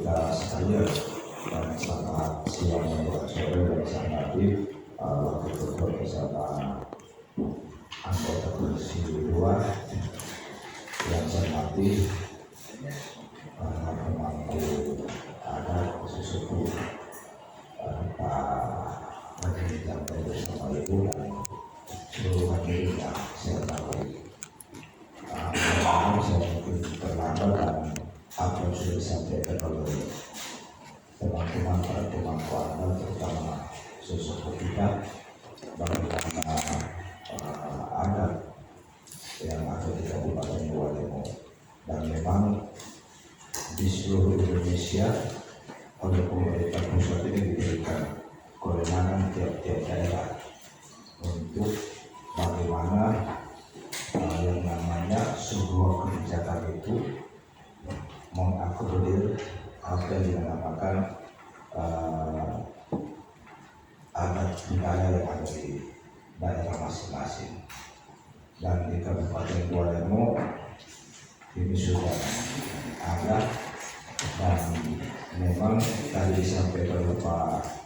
kita sekalian, dan selamat siang dan sore bersama Nabi waktu berdoa bersama anggota Komisi 2 yang saya hormati pemangku adat suku Pak Menteri yang bersama Ibu dan seluruh hadirin yang saya hormati. Saya mungkin terlambat dan apa yang sudah disampaikan oleh teman-teman para pemangku adat, terutama suku kita, bagaimana adat yang ada di Kabupaten Gualemo, dan memang di seluruh Indonesia oleh pemerintah pusat ini diberikan kewenangan tiap-tiap daerah untuk bagaimana yang namanya sebuah kebijakan itu mengakomodir apa yang dinamakan adat budaya yang ada di daerah masing-masing. Dan di Kabupaten Gualemo ini sudah ada, dan memang tadi disampaikan oleh Pak